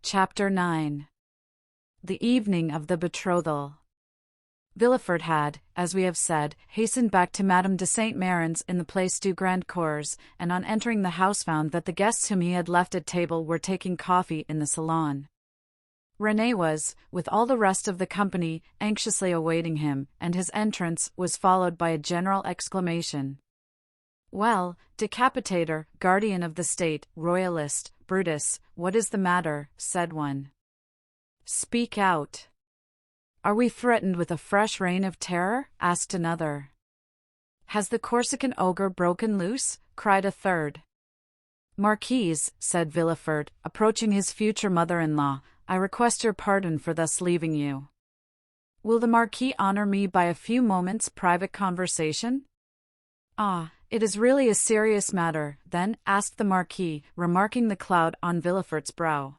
Chapter 9. The evening of the betrothal. Villefort had, as we have said, hastened back to Madame de Saint Méran's in the Place du Grand Cours, and on entering the house found that the guests whom he had left at table were taking coffee in the salon. René was, with all the rest of the company, anxiously awaiting him, and his entrance was followed by a general exclamation. "Well, decapitator, guardian of the state, royalist, Brutus, what is the matter?" said one. "Speak out." "Are we threatened with a fresh reign of terror?" asked another. "Has the Corsican ogre broken loose?" cried a third. "Marquise," said Villefort, approaching his future mother-in-law, "I request your pardon for thus leaving you. Will the Marquis honor me by a few moments' private conversation?" "Ah, it is really a serious matter, then?" asked the Marquis, remarking the cloud on Villefort's brow.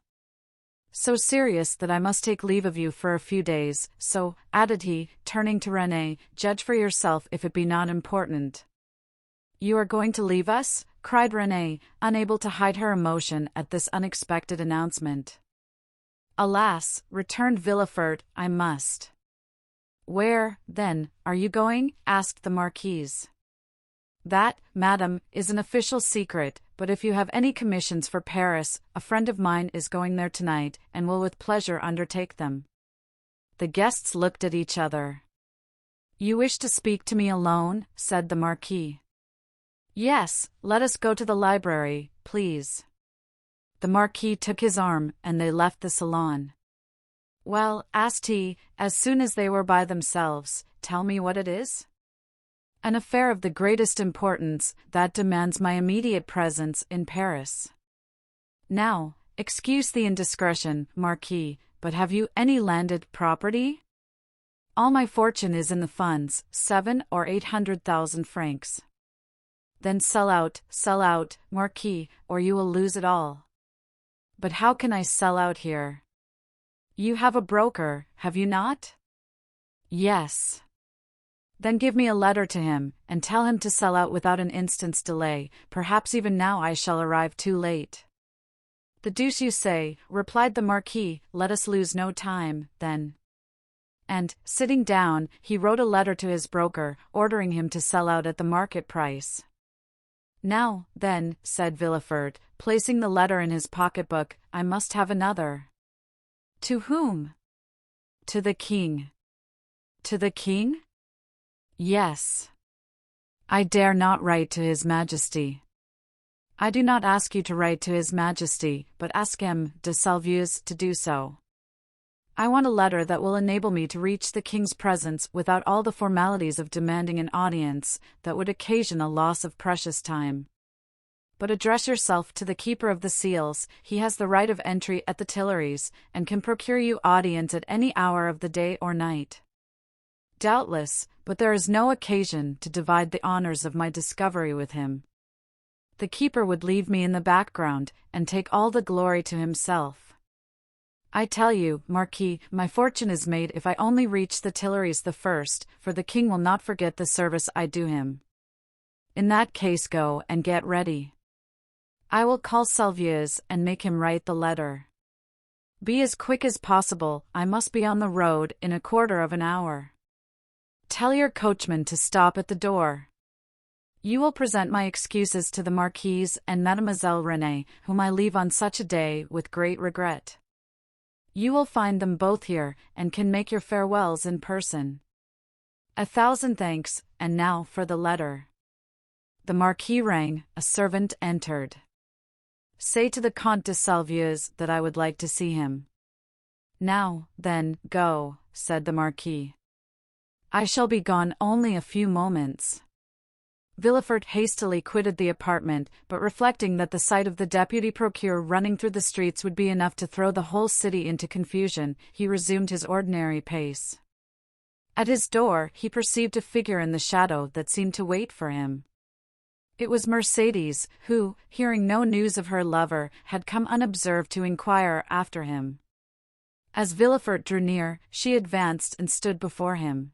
"So serious that I must take leave of you for a few days, so," added he, turning to René, "judge for yourself if it be not important." "You are going to leave us?" cried René, unable to hide her emotion at this unexpected announcement. "Alas," returned Villefort, "I must." "Where, then, are you going?" asked the Marquise. "That, madame, is an official secret, but if you have any commissions for Paris, a friend of mine is going there tonight, and will with pleasure undertake them." The guests looked at each other. "You wish to speak to me alone?" said the Marquis. "Yes, let us go to the library, please." The Marquis took his arm, and they left the salon. "Well," asked he, as soon as they were by themselves, "tell me what it is?" "An affair of the greatest importance, that demands my immediate presence in Paris." "Now, excuse the indiscretion, Marquis, but have you any landed property?" "All my fortune is in the funds, 700,000 or 800,000 francs." "Then sell out, Marquis, or you will lose it all." "But how can I sell out here?" "You have a broker, have you not?" "Yes." "Then give me a letter to him, and tell him to sell out without an instant's delay. Perhaps even now I shall arrive too late." "The deuce you say," replied the Marquis, "let us lose no time, then." And, sitting down, he wrote a letter to his broker, ordering him to sell out at the market price. "Now, then," said Villefort, placing the letter in his pocketbook, "I must have another." "To whom?" "To the king." "To the king?" "Yes." "I dare not write to His Majesty." "I do not ask you to write to His Majesty, but ask M. de Salvieux to do so. I want a letter that will enable me to reach the king's presence without all the formalities of demanding an audience, that would occasion a loss of precious time. But address yourself to the Keeper of the Seals. He has the right of entry at the Tuileries, and can procure you audience at any hour of the day or night." "Doubtless, but there is no occasion to divide the honors of my discovery with him. The keeper would leave me in the background, and take all the glory to himself. I tell you, Marquis, my fortune is made if I only reach the Tuileries the first, for the king will not forget the service I do him. In that case go and get ready. I will call Salvieux and make him write the letter. Be as quick as possible, I must be on the road in a quarter of an hour. Tell your coachman to stop at the door. You will present my excuses to the Marquise and Mademoiselle René, whom I leave on such a day with great regret. You will find them both here, and can make your farewells in person. 1,000 thanks, and now for the letter." The Marquis rang, a servant entered. "Say to the Comte de Salvieux that I would like to see him." "Now, then, go," said the Marquis. "I shall be gone only a few moments." Villefort hastily quitted the apartment, but reflecting that the sight of the deputy procureur running through the streets would be enough to throw the whole city into confusion, he resumed his ordinary pace. At his door, he perceived a figure in the shadow that seemed to wait for him. It was Mercédès, who, hearing no news of her lover, had come unobserved to inquire after him. As Villefort drew near, she advanced and stood before him.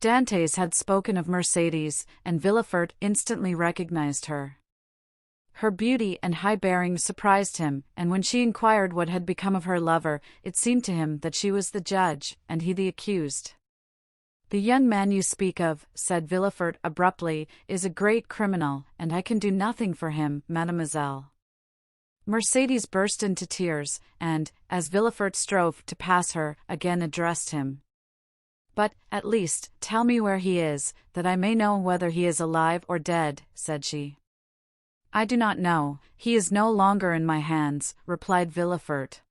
Dantès had spoken of Mercédès, and Villefort instantly recognized her. Her beauty and high bearing surprised him, and when she inquired what had become of her lover, it seemed to him that she was the judge, and he the accused. "The young man you speak of," said Villefort abruptly, "is a great criminal, and I can do nothing for him, mademoiselle." Mercédès burst into tears, and, as Villefort strove to pass her, again addressed him. "But, at least, tell me where he is, that I may know whether he is alive or dead," said she. "I do not know, he is no longer in my hands," replied Villefort.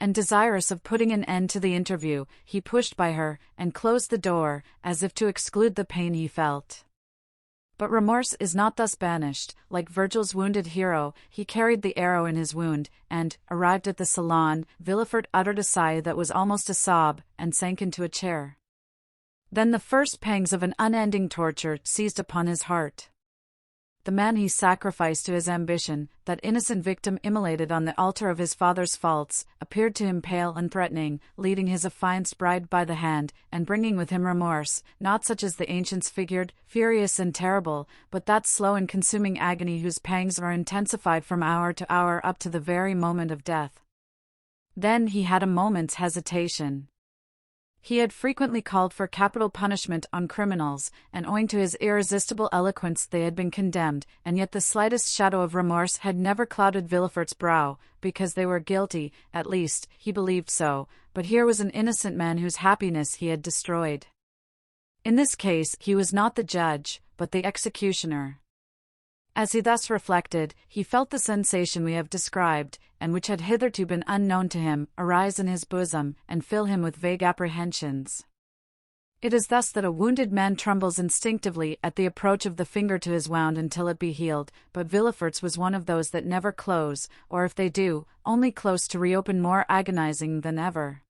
And desirous of putting an end to the interview, he pushed by her, and closed the door, as if to exclude the pain he felt. But remorse is not thus banished. Like Virgil's wounded hero, he carried the arrow in his wound, and, arrived at the salon, Villefort uttered a sigh that was almost a sob, and sank into a chair. Then the first pangs of an unending torture seized upon his heart. The man he sacrificed to his ambition, that innocent victim immolated on the altar of his father's faults, appeared to him pale and threatening, leading his affianced bride by the hand, and bringing with him remorse, not such as the ancients figured, furious and terrible, but that slow and consuming agony whose pangs are intensified from hour to hour up to the very moment of death. Then he had a moment's hesitation. He had frequently called for capital punishment on criminals, and owing to his irresistible eloquence they had been condemned, and yet the slightest shadow of remorse had never clouded Villefort's brow, because they were guilty, at least, he believed so, but here was an innocent man whose happiness he had destroyed. In this case he was not the judge, but the executioner. As he thus reflected, he felt the sensation we have described, and which had hitherto been unknown to him, arise in his bosom, and fill him with vague apprehensions. It is thus that a wounded man trembles instinctively at the approach of the finger to his wound until it be healed, but Villefort's was one of those that never close, or if they do, only close to reopen more agonizing than ever.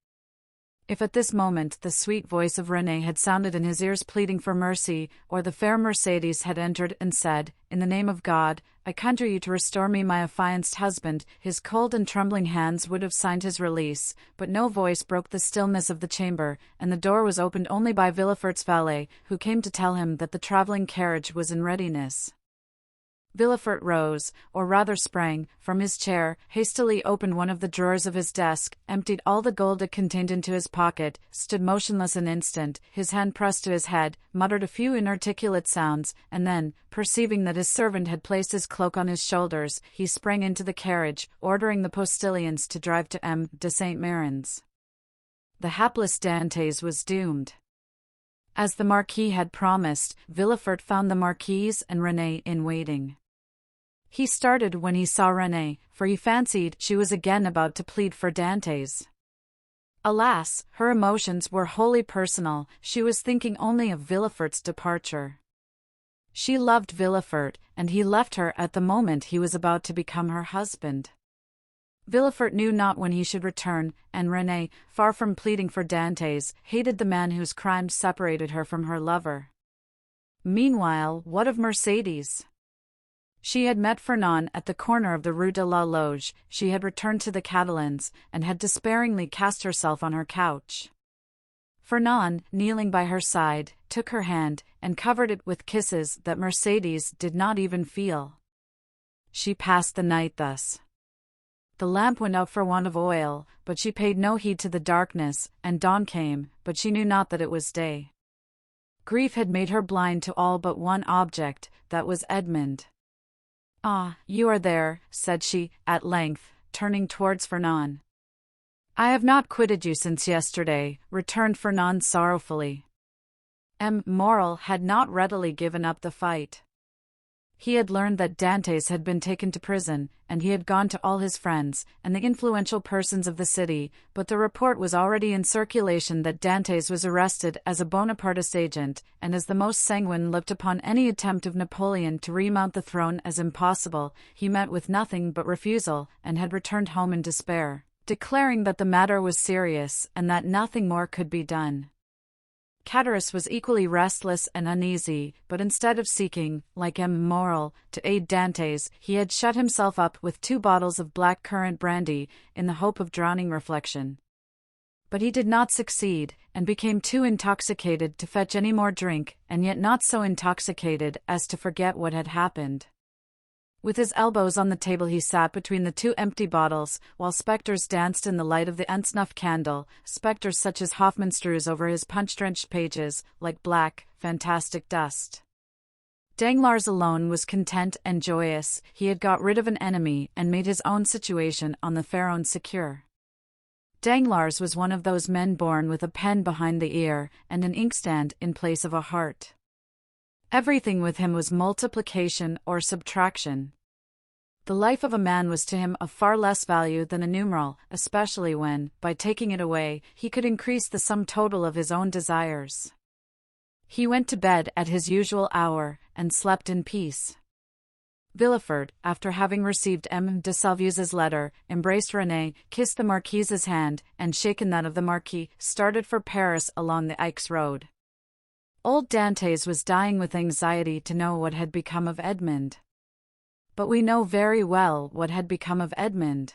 If at this moment the sweet voice of Renée had sounded in his ears pleading for mercy, or the fair Mercédès had entered and said, "In the name of God, I conjure you to restore me my affianced husband," his cold and trembling hands would have signed his release, but no voice broke the stillness of the chamber, and the door was opened only by Villefort's valet, who came to tell him that the travelling carriage was in readiness. Villefort rose, or rather sprang, from his chair, hastily opened one of the drawers of his desk, emptied all the gold it contained into his pocket, stood motionless an instant, his hand pressed to his head, muttered a few inarticulate sounds, and then, perceiving that his servant had placed his cloak on his shoulders, he sprang into the carriage, ordering the postilions to drive to M. de Saint Méran's. The hapless Dantès was doomed. As the Marquis had promised, Villefort found the Marquise and Renée in waiting. He started when he saw Renée, for he fancied she was again about to plead for Dantès. Alas, her emotions were wholly personal, she was thinking only of Villefort's departure. She loved Villefort, and he left her at the moment he was about to become her husband. Villefort knew not when he should return, and Renée, far from pleading for Dantès, hated the man whose crimes separated her from her lover. Meanwhile, what of Mercédès? She had met Fernand at the corner of the Rue de la Loge, she had returned to the Catalans, and had despairingly cast herself on her couch. Fernand, kneeling by her side, took her hand, and covered it with kisses that Mercédès did not even feel. She passed the night thus. The lamp went out for want of oil, but she paid no heed to the darkness, and dawn came, but she knew not that it was day. Grief had made her blind to all but one object, that was Edmond. "Ah, you are there," said she, at length, turning towards Fernand. "I have not quitted you since yesterday," returned Fernand sorrowfully. M. Morrel had not readily given up the fight. He had learned that Dantès had been taken to prison, and he had gone to all his friends, and the influential persons of the city, but the report was already in circulation that Dantès was arrested as a Bonapartist agent, and as the most sanguine looked upon any attempt of Napoleon to remount the throne as impossible, he met with nothing but refusal, and had returned home in despair, declaring that the matter was serious, and that nothing more could be done. Catullus was equally restless and uneasy, but instead of seeking, like M. Morrel, to aid Dantès, he had shut himself up with 2 bottles of black currant brandy, in the hope of drowning reflection. But he did not succeed, and became too intoxicated to fetch any more drink, and yet not so intoxicated as to forget what had happened. With his elbows on the table he sat between the two empty bottles, while spectres danced in the light of the unsnuffed candle, spectres such as Hoffman strews over his punch-drenched pages, like black, fantastic dust. Danglars alone was content and joyous. He had got rid of an enemy and made his own situation on the Pharaon secure. Danglars was one of those men born with a pen behind the ear and an inkstand in place of a heart. Everything with him was multiplication or subtraction. The life of a man was to him of far less value than a numeral, especially when, by taking it away, he could increase the sum total of his own desires. He went to bed at his usual hour, and slept in peace. Villefort, after having received M. de Salvieux's letter, embraced Renée, kissed the Marquise's hand, and shaken that of the Marquis, started for Paris along the Aix road. Old Dantès was dying with anxiety to know what had become of Edmond. But we know very well what had become of Edmond.